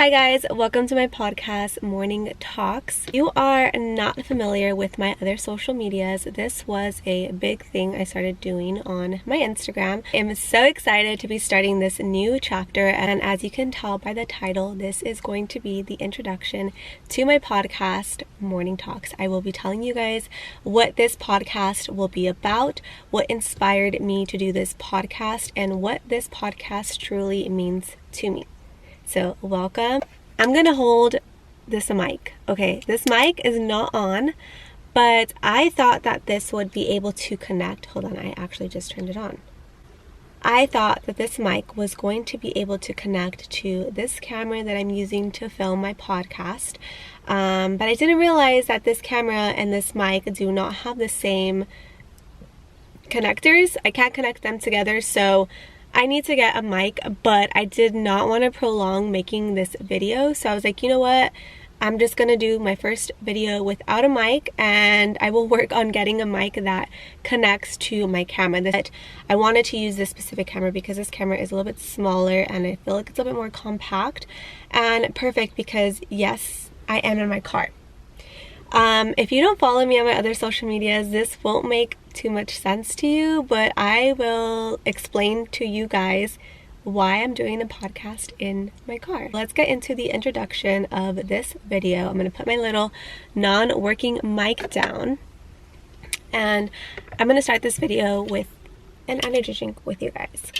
Hi guys, welcome to my podcast, Morning Talks. If you are not familiar with my other social medias, this was a big thing I started doing on my Instagram. I'm so excited to be starting this new chapter, and as you can tell by the title, this is going to be the introduction to my podcast, Morning Talks. I will be telling you guys what this podcast will be about, what inspired me to do this podcast, and what this podcast truly means to me. So welcome. I'm gonna hold this mic. Okay, this mic is not on, but I thought that this would be able to connect. Hold on, I actually just turned it on. I thought that this mic was going to be able to connect to this camera that I'm using to film my podcast. But I didn't realize that this camera and this mic do not have the same connectors. I can't connect them together, so I need to get a mic, but I did not want to prolong making this video, so I was like, you know what, I'm just gonna do my first video without a mic, and I will work on getting a mic that connects to my camera. I wanted to use this specific camera because this camera is a little bit smaller and I feel like it's a little bit more compact and perfect because yes, I am in my car. If you don't follow me on my other social medias, this won't make too much sense to you, but I will explain to you guys why I'm doing a podcast in my car. Let's get into the introduction of this video. I'm going to put my little non-working mic down, and I'm going to start this video with an energy drink with you guys.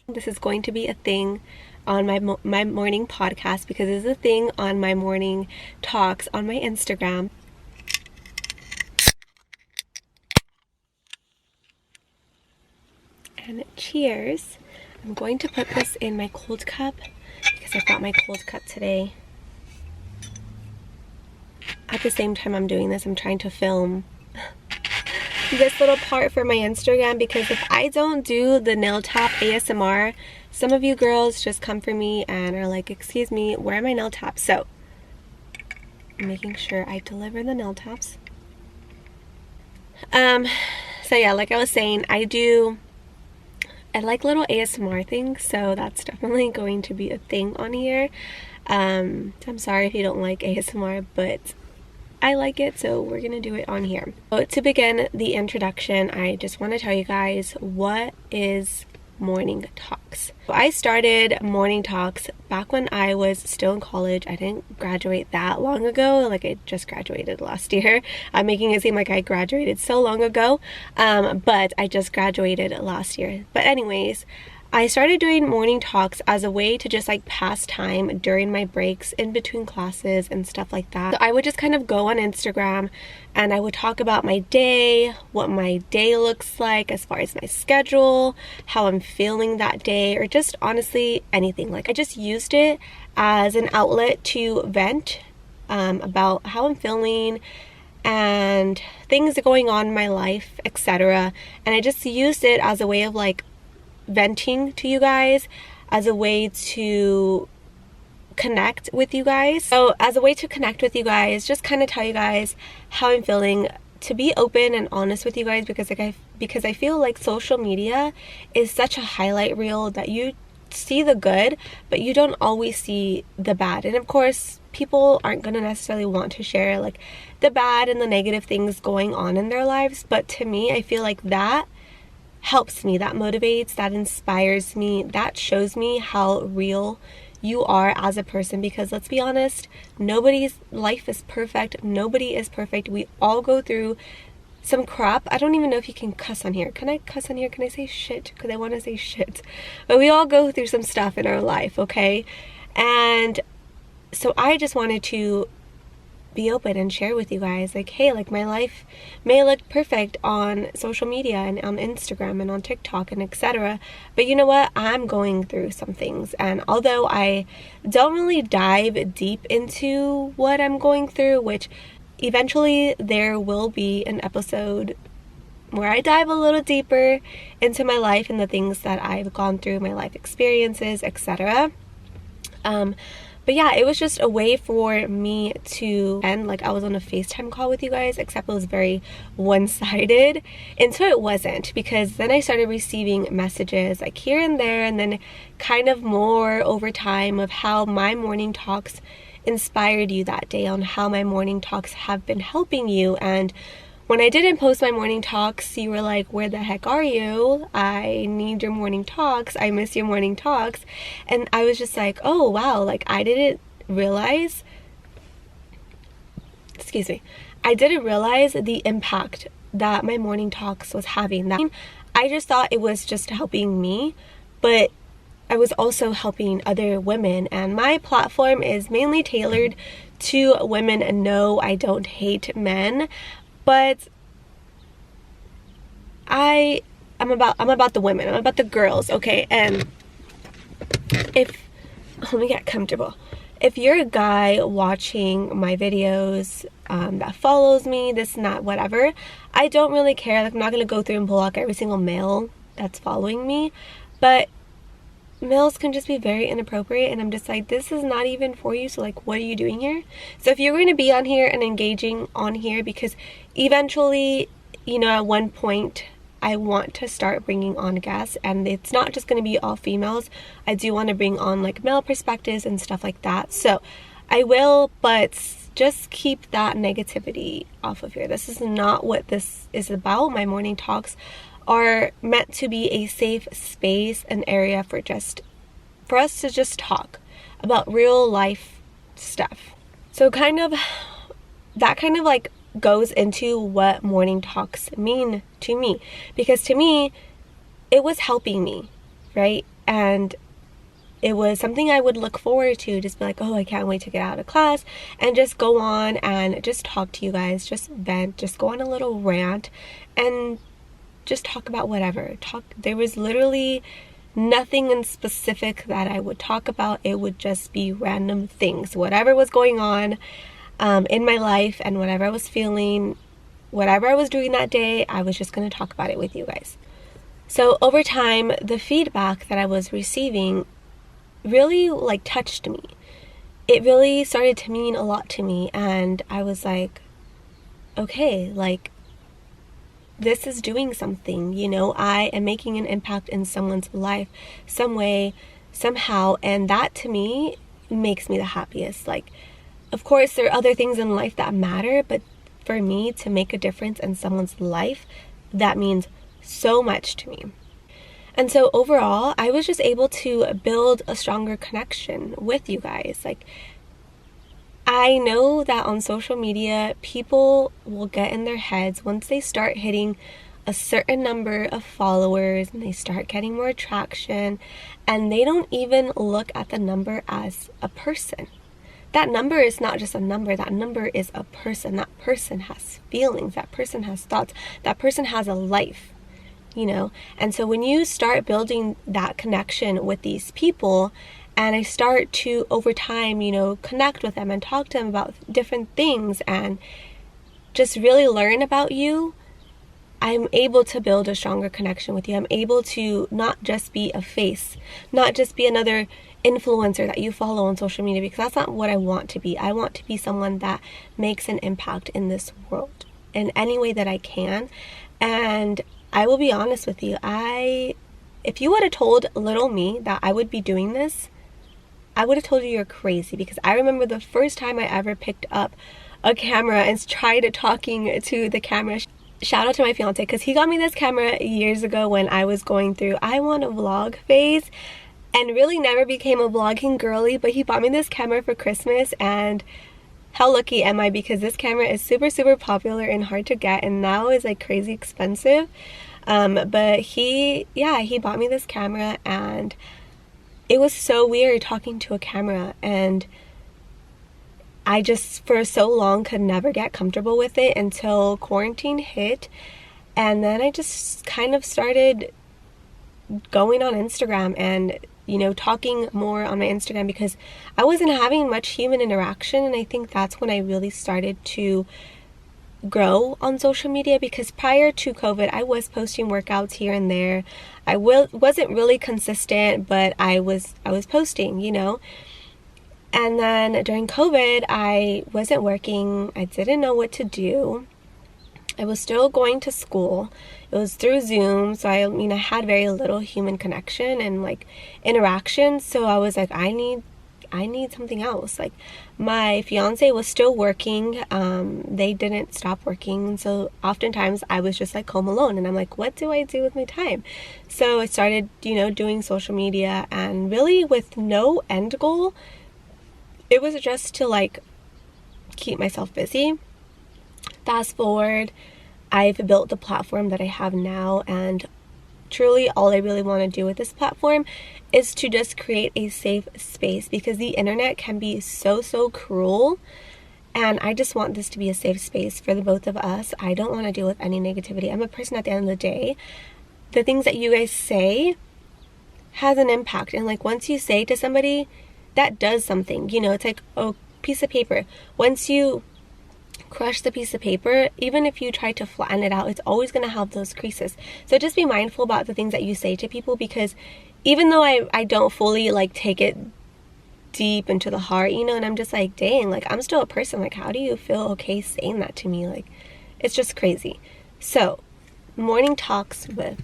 This is going to be a thing on my morning podcast because it's a thing on my morning talks on my Instagram. And cheers. I'm going to put this in my cold cup because I brought my cold cup today. At the same time I'm doing this, I'm trying to film this little part for my Instagram because if I don't do the nail tap ASMR, some of you girls just come for me and are like, excuse me, where are my nail taps? So I'm making sure I deliver the nail taps. So yeah, like I was saying, I like little ASMR things, so that's definitely going to be a thing on here. I'm sorry if you don't like ASMR, but I like it, so we're gonna do it on here. So to begin the introduction, I just want to tell you guys what is Morning Talks. I started Morning Talks back when I was still in college. I didn't graduate that long ago, like I just graduated last year. I'm making it seem like I graduated so long ago, but I just graduated last year. But anyways, I started doing Morning Talks as a way to just like pass time during my breaks in between classes and stuff like that. So I would just kind of go on Instagram and I would talk about my day, what my day looks like as far as my schedule, how I'm feeling that day, or just honestly anything. Like I just used it as an outlet to vent about how I'm feeling and things going on in my life, etc. And I just used it as a way of like venting to you guys, as a way to connect with you guys. So as a way to connect with you guys, just kind of tell you guys how I'm feeling, to be open and honest with you guys, because I feel like social media is such a highlight reel that you see the good, but you don't always see the bad. And of course, people aren't going to necessarily want to share like the bad and the negative things going on in their lives, but to me, I feel like that helps me, that motivates, that inspires me, that shows me how real you are as a person, because let's be honest, nobody's life is perfect. Nobody is perfect. We all go through some crap. I don't even know if you can cuss on here. Can I cuss on here? Can I say shit? Because I want to say shit. But we all go through some stuff in our life, okay? And so I just wanted to be open and share with you guys like, hey, like my life may look perfect on social media and on Instagram and on TikTok and etc., but you know what, I'm going through some things, and although I don't really dive deep into what I'm going through, which eventually there will be an episode where I dive a little deeper into my life and the things that I've gone through, my life experiences, etc. But yeah, it was just a way for me to end like I was on a FaceTime call with you guys, except it was very one-sided. And so it wasn't, because then I started receiving messages like here and there, and then kind of more over time of how my morning talks inspired you that day, on how my morning talks have been helping you. And when I didn't post my morning talks, you were like, where the heck are you? I need your morning talks. I miss your morning talks. And I was just like, oh wow, like I didn't realize, I didn't realize the impact that my morning talks was having. That I just thought it was just helping me, but I was also helping other women. And my platform is mainly tailored to women. And no, I don't hate men, but I'm about the women. I'm about the girls, okay? And let me get comfortable. If you're a guy watching my videos that follows me, this and that, whatever, I don't really care. Like, I'm not gonna go through and block every single male that's following me, but males can just be very inappropriate, and I'm just like, this is not even for you, so like, what are you doing here? So if you're going to be on here and engaging on here, because eventually, you know, at one point I want to start bringing on guests, and it's not just going to be all females. I do want to bring on like male perspectives and stuff like that, so I will, but just keep that negativity off of here. This is not what this is about. My morning talks are meant to be a safe space, an area for us to just talk about real life stuff. So that kind of like goes into what morning talks mean to me, because to me it was helping me, right? And it was something I would look forward to, just be like, oh, I can't wait to get out of class and just go on and just talk to you guys, just vent, just go on a little rant and just talk about whatever. There was literally nothing in specific that I would talk about. It would just be random things, whatever was going on in my life, and whatever I was feeling, whatever I was doing that day, I was just going to talk about it with you guys. So over time, the feedback that I was receiving really like touched me. It really started to mean a lot to me, and I was like, okay, like, this is doing something, you know, I am making an impact in someone's life some way, somehow, and that to me makes me the happiest. Like, of course there are other things in life that matter, but for me to make a difference in someone's life, that means so much to me. And so overall, I was just able to build a stronger connection with you guys. Like, I know that on social media, people will get in their heads once they start hitting a certain number of followers and they start getting more traction, and they don't even look at the number as a person. That number is not just a number, that number is a person. That person has feelings, that person has thoughts, that person has a life, you know? And so when you start building that connection with these people, and I start to, over time, you know, connect with them and talk to them about different things and just really learn about you, I'm able to build a stronger connection with you. I'm able to not just be a face, not just be another influencer that you follow on social media, because that's not what I want to be. I want to be someone that makes an impact in this world in any way that I can. And I will be honest with you, if you would have told little me that I would be doing this, I would have told you you're crazy, because I remember the first time I ever picked up a camera and tried talking to the camera. Shout out to my fiance, because he got me this camera years ago when I was going through I want a vlog phase and really never became a vlogging girly, but he bought me this camera for Christmas, and how lucky am I, because this camera is super, super popular and hard to get, and now is like crazy expensive. But he bought me this camera, and it was so weird talking to a camera, and I just for so long could never get comfortable with it until quarantine hit. And then I just kind of started going on Instagram and, you know, talking more on my Instagram, because I wasn't having much human interaction. And I think that's when I really started to grow on social media, because prior to COVID, I was posting workouts here and there. I wasn't really consistent, but I was posting, you know. And then during COVID, I wasn't working. I didn't know what to do. I was still going to school. It was through Zoom, so I had very little human connection and like interaction. So I was like, I need something else. Like, my fiance was still working. They didn't stop working, so oftentimes I was just like home alone, and I'm like, what do I do with my time? So I started, doing social media, and really with no end goal. It was just to like keep myself busy. Fast forward, I've built the platform that I have now, and truly all I really want to do with this platform is to just create a safe space, because the internet can be so cruel, and I just want this to be a safe space for the both of us. I don't want to deal with any negativity. I'm a person, at the end of the day, the things that you guys say has an impact, and like once you say to somebody, that does something. It's like a piece of paper. Once you crush the piece of paper, even if you try to flatten it out, it's always going to have those creases. So just be mindful about the things that you say to people, because even though I don't fully like take it deep into the heart, and I'm just like, dang, like I'm still a person. Like, how do you feel okay saying that to me? Like, it's just crazy. So morning talks with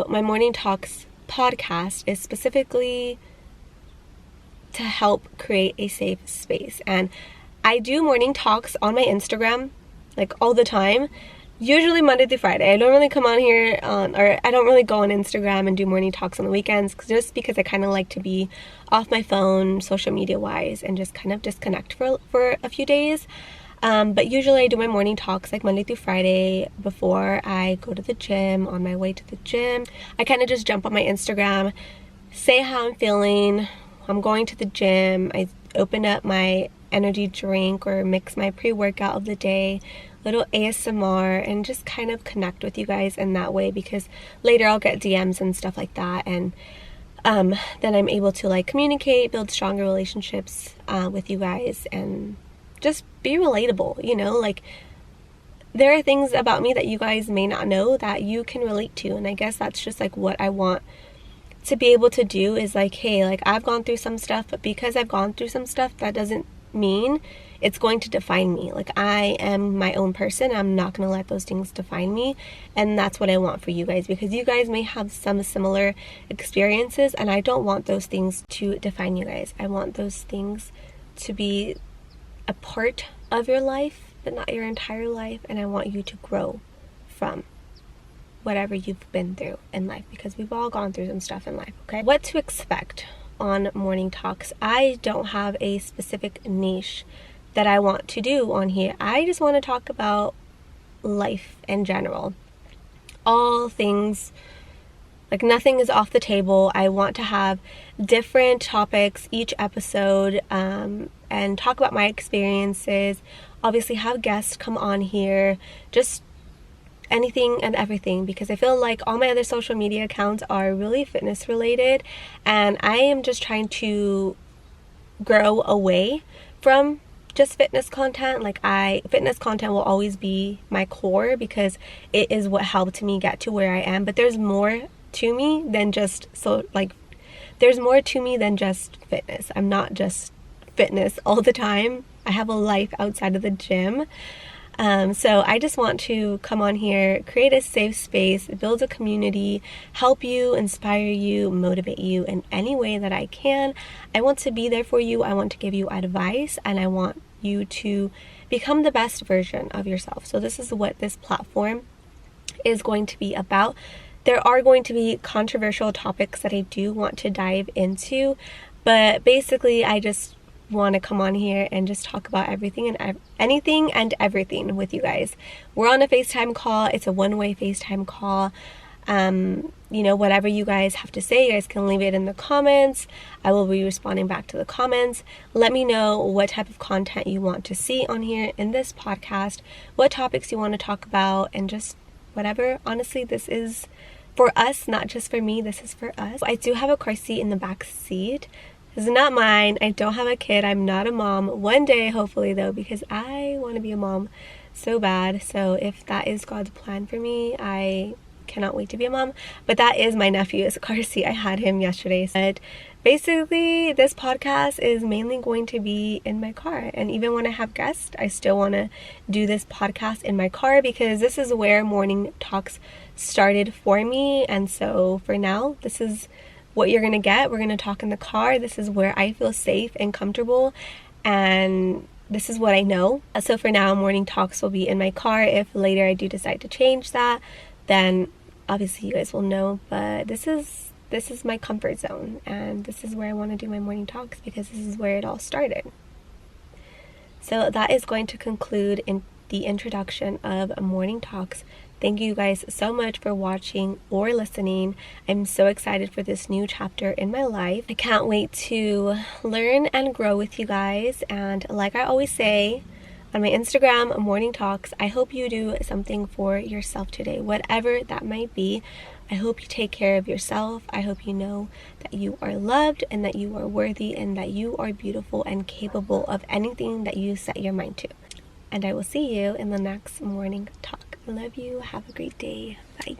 my morning talks podcast is specifically to help create a safe space. And I do morning talks on my Instagram like all the time, usually Monday through Friday. I don't really come on here or I don't really go on Instagram and do morning talks on the weekends, just because I kind of like to be off my phone social media wise and just kind of disconnect for a few days. But usually I do my morning talks like Monday through Friday before I go to the gym. On my way to the gym, I kind of just jump on my Instagram, say how I'm feeling. I'm going to the gym. I open up my energy drink or mix my pre-workout of the day, little ASMR, and just kind of connect with you guys in that way, because later I'll get DMs and stuff like that, and then I'm able to like communicate, build stronger relationships with you guys, and just be relatable. Like, there are things about me that you guys may not know that you can relate to, and I guess that's just like what I want to be able to do, is like, hey, like I've gone through some stuff, but because I've gone through some stuff, that doesn't mean it's going to define me. Like, I am my own person. I'm not going to let those things define me, and that's what I want for you guys, because you guys may have some similar experiences, and I don't want those things to define you guys. I want those things to be a part of your life, but not your entire life, and I want you to grow from whatever you've been through in life, because we've all gone through some stuff in life, okay? What to expect on morning talks. I don't have a specific niche that I want to do on here. I just want to talk about life in general. All things, like nothing is off the table. I want to have different topics each episode, and talk about my experiences. Obviously have guests come on here, just anything and everything, because I feel like all my other social media accounts are really fitness related, and I am just trying to grow away from just fitness content. Like, fitness content will always be my core, because it is what helped me get to where I am, but there's more to me than just there's more to me than just fitness. I'm not just fitness all the time. I have a life outside of the gym. So I just want to come on here, create a safe space, build a community, help you, inspire you, motivate you in any way that I can. I want to be there for you. I want to give you advice, and I want you to become the best version of yourself. So this is what this platform is going to be about. There are going to be controversial topics that I do want to dive into, but basically I just want to come on here and just talk about everything and anything and everything with you guys. We're on a FaceTime call. It's a one-way FaceTime call. Whatever you guys have to say, you guys can leave it in the comments. I will be responding back to the comments. Let me know what type of content you want to see on here in this podcast, what topics you want to talk about, and just whatever. Honestly, this is for us, not just for me. This is for us. I do have a car seat in the back seat. This is not mine. I don't have a kid. I'm not a mom. One day, hopefully, though, because I want to be a mom so bad. So if that is God's plan for me, I cannot wait to be a mom. But that is my nephew's car seat. I had him yesterday. But basically, this podcast is mainly going to be in my car. And even when I have guests, I still want to do this podcast in my car because this is where morning talks started for me. And so for now, this is what you're going to get. We're going to talk in the car. This is where I feel safe and comfortable. And this is what I know. So for now, morning talks will be in my car. If later I do decide to change that, then obviously you guys will know. But this is my comfort zone, and this is where I want to do my morning talks because this is where it all started. So that is going to conclude in the introduction of morning talks. Thank you guys so much for watching or listening. I'm so excited for this new chapter in my life. I can't wait to learn and grow with you guys. And like I always say on my Instagram, Morning Talks, I hope you do something for yourself today, whatever that might be. I hope you take care of yourself. I hope you know that you are loved and that you are worthy and that you are beautiful and capable of anything that you set your mind to. And I will see you in the next morning talk. I love you. Have a great day. Bye.